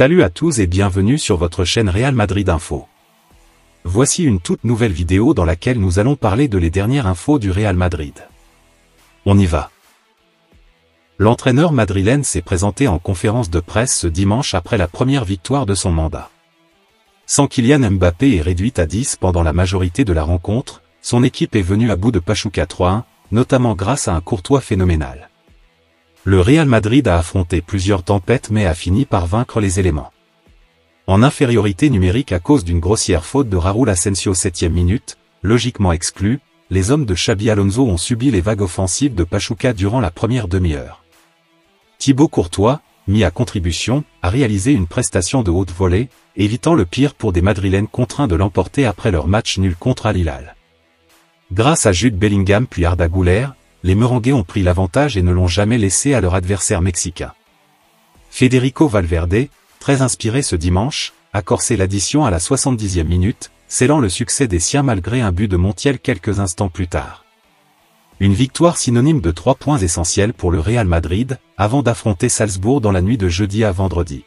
Salut à tous et bienvenue sur votre chaîne Real Madrid Info. Voici une toute nouvelle vidéo dans laquelle nous allons parler de les dernières infos du Real Madrid. On y va. L'entraîneur madrilène s'est présenté en conférence de presse ce dimanche après la première victoire de son mandat. Sans Kylian Mbappé et réduite à 10 pendant la majorité de la rencontre, son équipe est venue à bout de Pachuca 3-1, notamment grâce à un Courtois phénoménal. Le Real Madrid a affronté plusieurs tempêtes mais a fini par vaincre les éléments. En infériorité numérique à cause d'une grossière faute de Raúl Asensio 7e minute, logiquement exclu, les hommes de Xabi Alonso ont subi les vagues offensives de Pachuca durant la première demi-heure. Thibaut Courtois, mis à contribution, a réalisé une prestation de haute volée, évitant le pire pour des Madrilènes contraints de l'emporter après leur match nul contre Al Hilal. Grâce à Jude Bellingham puis Arda Güler, les Merengues ont pris l'avantage et ne l'ont jamais laissé à leur adversaire mexicain. Federico Valverde, très inspiré ce dimanche, a corsé l'addition à la 70e minute, scellant le succès des siens malgré un but de Montiel quelques instants plus tard. Une victoire synonyme de 3 points essentiels pour le Real Madrid, avant d'affronter Salzbourg dans la nuit de jeudi à vendredi.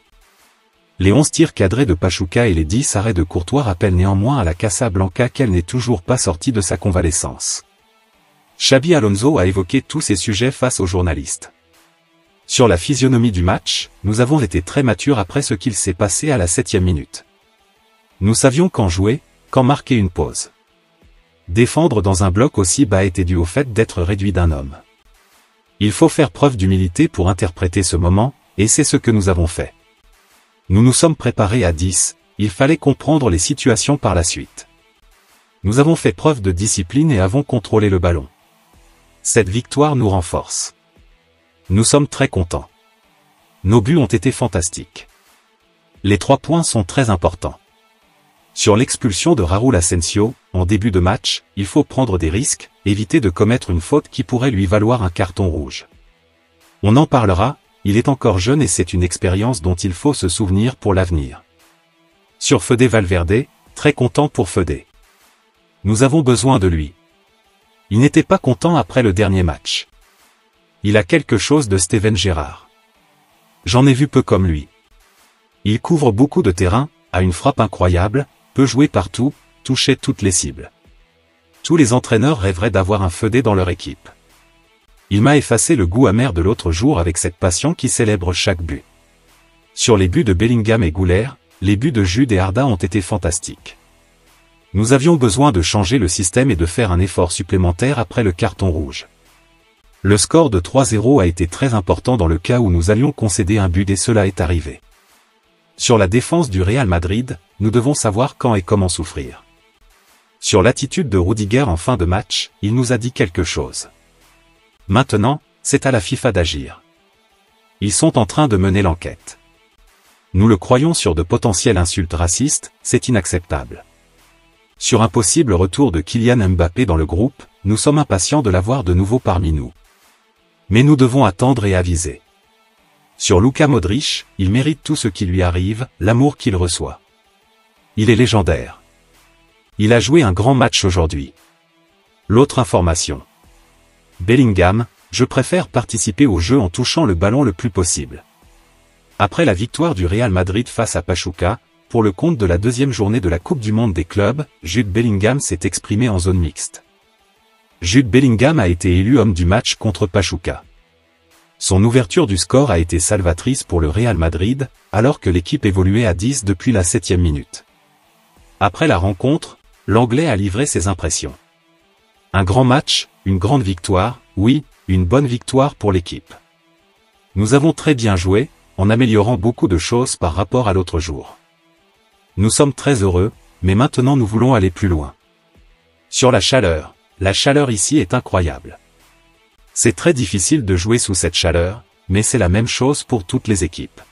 Les 11 tirs cadrés de Pachuca et les 10 arrêts de Courtois rappellent néanmoins à la Casa Blanca qu'elle n'est toujours pas sortie de sa convalescence. Xabi Alonso a évoqué tous ces sujets face aux journalistes. Sur la physionomie du match, nous avons été très matures après ce qu'il s'est passé à la 7e minute. Nous savions quand jouer, quand marquer une pause. Défendre dans un bloc aussi bas était dû au fait d'être réduit d'un homme. Il faut faire preuve d'humilité pour interpréter ce moment, et c'est ce que nous avons fait. Nous nous sommes préparés à 10, il fallait comprendre les situations par la suite. Nous avons fait preuve de discipline et avons contrôlé le ballon. Cette victoire nous renforce. Nous sommes très contents. Nos buts ont été fantastiques. Les 3 points sont très importants. Sur l'expulsion de Raúl Asensio, en début de match, il faut prendre des risques, éviter de commettre une faute qui pourrait lui valoir un carton rouge. On en parlera, il est encore jeune et c'est une expérience dont il faut se souvenir pour l'avenir. Sur Fede Valverde, très content pour Fede. Nous avons besoin de lui. Il n'était pas content après le dernier match. Il a quelque chose de Steven Gerrard. J'en ai vu peu comme lui. Il couvre beaucoup de terrain, a une frappe incroyable, peut jouer partout, toucher toutes les cibles. Tous les entraîneurs rêveraient d'avoir un Fede dans leur équipe. Il m'a effacé le goût amer de l'autre jour avec cette passion qui célèbre chaque but. Sur les buts de Bellingham et Güler, les buts de Jude et Arda ont été fantastiques. Nous avions besoin de changer le système et de faire un effort supplémentaire après le carton rouge. Le score de 3-0 a été très important dans le cas où nous allions concéder un but et cela est arrivé. Sur la défense du Real Madrid, nous devons savoir quand et comment souffrir. Sur l'attitude de Rudiger en fin de match, il nous a dit quelque chose. Maintenant, c'est à la FIFA d'agir. Ils sont en train de mener l'enquête. Nous le croyons sur de potentielles insultes racistes, c'est inacceptable. Sur un possible retour de Kylian Mbappé dans le groupe, nous sommes impatients de l'avoir de nouveau parmi nous. Mais nous devons attendre et aviser. Sur Luka Modric, il mérite tout ce qui lui arrive, l'amour qu'il reçoit. Il est légendaire. Il a joué un grand match aujourd'hui. L'autre information. Bellingham, je préfère participer au jeu en touchant le ballon le plus possible. Après la victoire du Real Madrid face à Pachuca, pour le compte de la 2e journée de la Coupe du Monde des clubs, Jude Bellingham s'est exprimé en zone mixte. Jude Bellingham a été élu homme du match contre Pachuca. Son ouverture du score a été salvatrice pour le Real Madrid, alors que l'équipe évoluait à 10 depuis la 7e minute. Après la rencontre, l'Anglais a livré ses impressions. Un grand match, une grande victoire, oui, une bonne victoire pour l'équipe. Nous avons très bien joué, en améliorant beaucoup de choses par rapport à l'autre jour. Nous sommes très heureux, mais maintenant nous voulons aller plus loin. Sur la chaleur ici est incroyable. C'est très difficile de jouer sous cette chaleur, mais c'est la même chose pour toutes les équipes.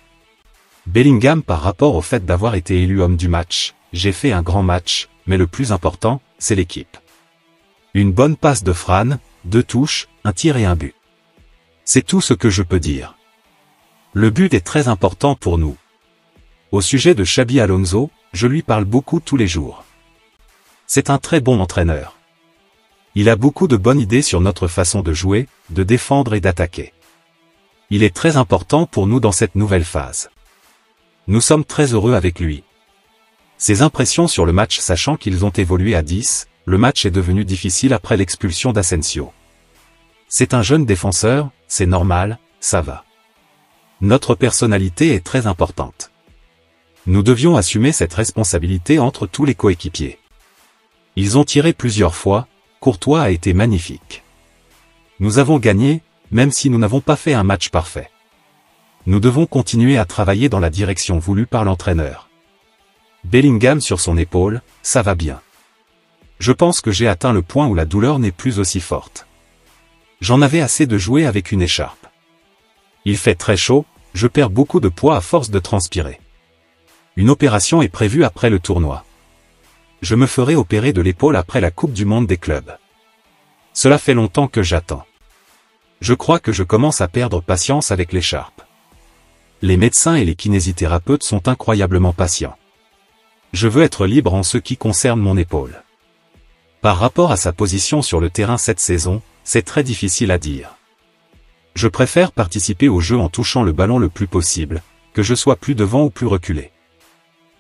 Bellingham par rapport au fait d'avoir été élu homme du match, j'ai fait un grand match, mais le plus important, c'est l'équipe. Une bonne passe de Fran, 2 touches, un tir et un but. C'est tout ce que je peux dire. Le but est très important pour nous. Au sujet de Xabi Alonso, je lui parle beaucoup tous les jours. C'est un très bon entraîneur. Il a beaucoup de bonnes idées sur notre façon de jouer, de défendre et d'attaquer. Il est très important pour nous dans cette nouvelle phase. Nous sommes très heureux avec lui. Ses impressions sur le match sachant qu'ils ont évolué à 10, le match est devenu difficile après l'expulsion d'Asensio. C'est un jeune défenseur, c'est normal, ça va. Notre personnalité est très importante. Nous devions assumer cette responsabilité entre tous les coéquipiers. Ils ont tiré plusieurs fois, Courtois a été magnifique. Nous avons gagné, même si nous n'avons pas fait un match parfait. Nous devons continuer à travailler dans la direction voulue par l'entraîneur. Bellingham sur son épaule, ça va bien. Je pense que j'ai atteint le point où la douleur n'est plus aussi forte. J'en avais assez de jouer avec une écharpe. Il fait très chaud, je perds beaucoup de poids à force de transpirer. Une opération est prévue après le tournoi. Je me ferai opérer de l'épaule après la Coupe du Monde des clubs. Cela fait longtemps que j'attends. Je crois que je commence à perdre patience avec l'écharpe. Les médecins et les kinésithérapeutes sont incroyablement patients. Je veux être libre en ce qui concerne mon épaule. Par rapport à sa position sur le terrain cette saison, c'est très difficile à dire. Je préfère participer au jeu en touchant le ballon le plus possible, que je sois plus devant ou plus reculé.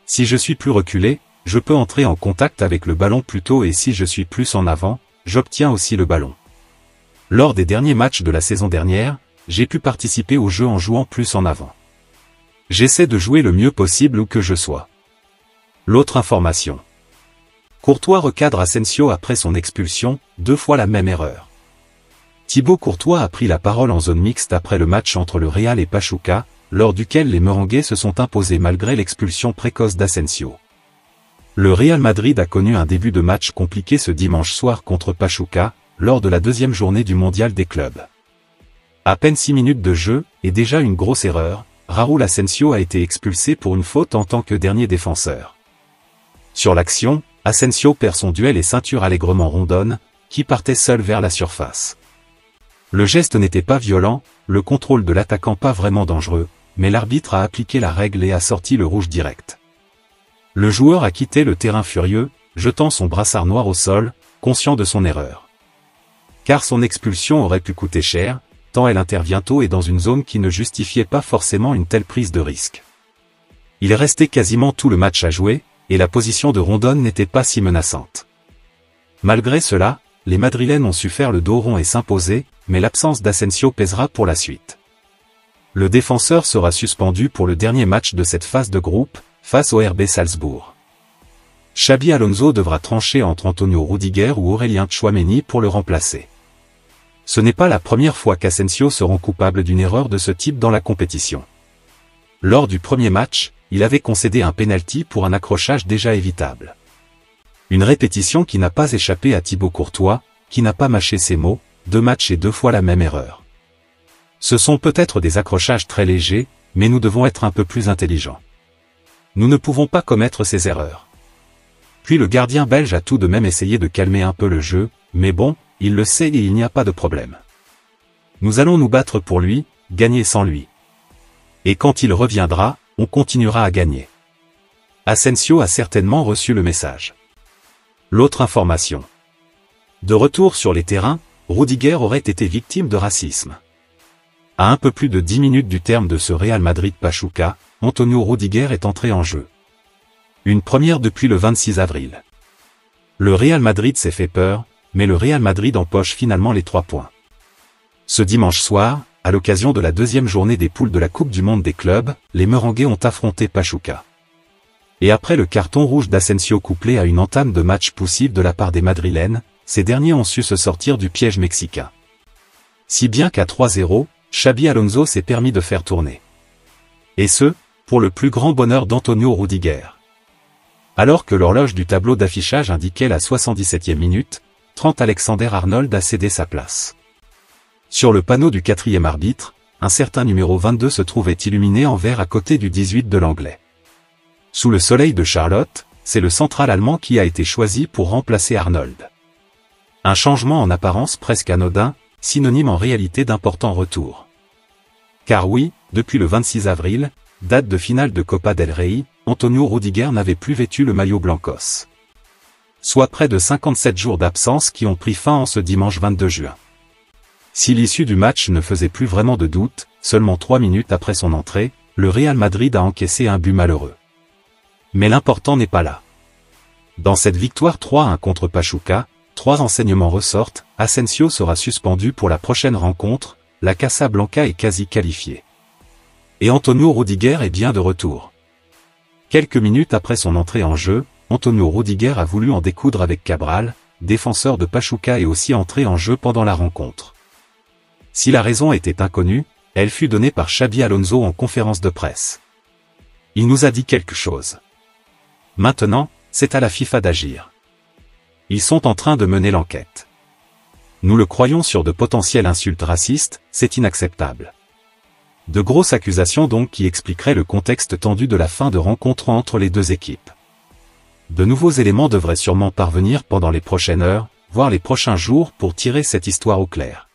Si je suis plus reculé, je peux entrer en contact avec le ballon plus tôt et si je suis plus en avant, j'obtiens aussi le ballon. Lors des derniers matchs de la saison dernière, j'ai pu participer au jeu en jouant plus en avant. J'essaie de jouer le mieux possible où que je sois. L'autre information. Courtois recadre Asensio après son expulsion, 2 fois la même erreur. Thibaut Courtois a pris la parole en zone mixte après le match entre le Real et Pachuca, lors duquel les Merengues se sont imposés malgré l'expulsion précoce d'Asensio. Le Real Madrid a connu un début de match compliqué ce dimanche soir contre Pachuca, lors de la 2e journée du mondial des clubs. À peine 6 minutes de jeu, et déjà une grosse erreur, Raúl Asensio a été expulsé pour une faute en tant que dernier défenseur. Sur l'action, Asensio perd son duel et ceinture allègrement Rondón, qui partait seul vers la surface. Le geste n'était pas violent, le contrôle de l'attaquant pas vraiment dangereux, mais l'arbitre a appliqué la règle et a sorti le rouge direct. Le joueur a quitté le terrain furieux, jetant son brassard noir au sol, conscient de son erreur. Car son expulsion aurait pu coûter cher, tant elle intervient tôt et dans une zone qui ne justifiait pas forcément une telle prise de risque. Il restait quasiment tout le match à jouer, et la position de Rondón n'était pas si menaçante. Malgré cela, les Madrilènes ont su faire le dos rond et s'imposer, mais l'absence d'Asensio pèsera pour la suite. Le défenseur sera suspendu pour le dernier match de cette phase de groupe, face au RB Salzbourg. Xabi Alonso devra trancher entre Antonio Rudiger ou Aurélien Tchouaméni pour le remplacer. Ce n'est pas la première fois qu'Asensio se rend coupable d'une erreur de ce type dans la compétition. Lors du premier match, il avait concédé un penalty pour un accrochage déjà évitable. Une répétition qui n'a pas échappé à Thibaut Courtois, qui n'a pas mâché ses mots, 2 matchs et 2 fois la même erreur. Ce sont peut-être des accrochages très légers, mais nous devons être un peu plus intelligents. Nous ne pouvons pas commettre ces erreurs. Puis le gardien belge a tout de même essayé de calmer un peu le jeu, mais bon, il le sait et il n'y a pas de problème. Nous allons nous battre pour lui, gagner sans lui. Et quand il reviendra, on continuera à gagner. Asensio a certainement reçu le message. L'autre information. De retour sur les terrains, Rudiger aurait été victime de racisme. À un peu plus de 10 minutes du terme de ce Real Madrid-Pachuca, Antonio Rudiger est entré en jeu. Une première depuis le 26 avril. Le Real Madrid s'est fait peur, mais le Real Madrid empoche finalement les 3 points. Ce dimanche soir, à l'occasion de la 2e journée des poules de la Coupe du Monde des clubs, les Merengues ont affronté Pachuca. Et après le carton rouge d'Asensio couplé à une entame de match poussive de la part des Madrilènes, ces derniers ont su se sortir du piège mexicain. Si bien qu'à 3-0, Xabi Alonso s'est permis de faire tourner. Et ce, pour le plus grand bonheur d'Antonio Rudiger. Alors que l'horloge du tableau d'affichage indiquait la 77e minute, Trent Alexander-Arnold a cédé sa place. Sur le panneau du 4e arbitre, un certain numéro 22 se trouvait illuminé en vert à côté du 18 de l'anglais. Sous le soleil de Charlotte, c'est le central allemand qui a été choisi pour remplacer Arnold. Un changement en apparence presque anodin, synonyme en réalité d'important retour. Car oui, depuis le 26 avril, date de finale de Copa del Rey, Antonio Rudiger n'avait plus vêtu le maillot blancos. Soit près de 57 jours d'absence qui ont pris fin en ce dimanche 22 juin. Si l'issue du match ne faisait plus vraiment de doute, seulement 3 minutes après son entrée, le Real Madrid a encaissé un but malheureux. Mais l'important n'est pas là. Dans cette victoire 3-1 contre Pachuca, 3 renseignements ressortent: Asensio sera suspendu pour la prochaine rencontre, la Casablanca est quasi qualifiée. Et Antonio Rudiger est bien de retour. Quelques minutes après son entrée en jeu, Antonio Rudiger a voulu en découdre avec Cabral, défenseur de Pachuca, et aussi entré en jeu pendant la rencontre. Si la raison était inconnue, elle fut donnée par Xabi Alonso en conférence de presse. Il nous a dit quelque chose. Maintenant, c'est à la FIFA d'agir. Ils sont en train de mener l'enquête. Nous le croyons sur de potentielles insultes racistes, c'est inacceptable. De grosses accusations donc qui expliqueraient le contexte tendu de la fin de rencontre entre les deux équipes. De nouveaux éléments devraient sûrement parvenir pendant les prochaines heures, voire les prochains jours, pour tirer cette histoire au clair.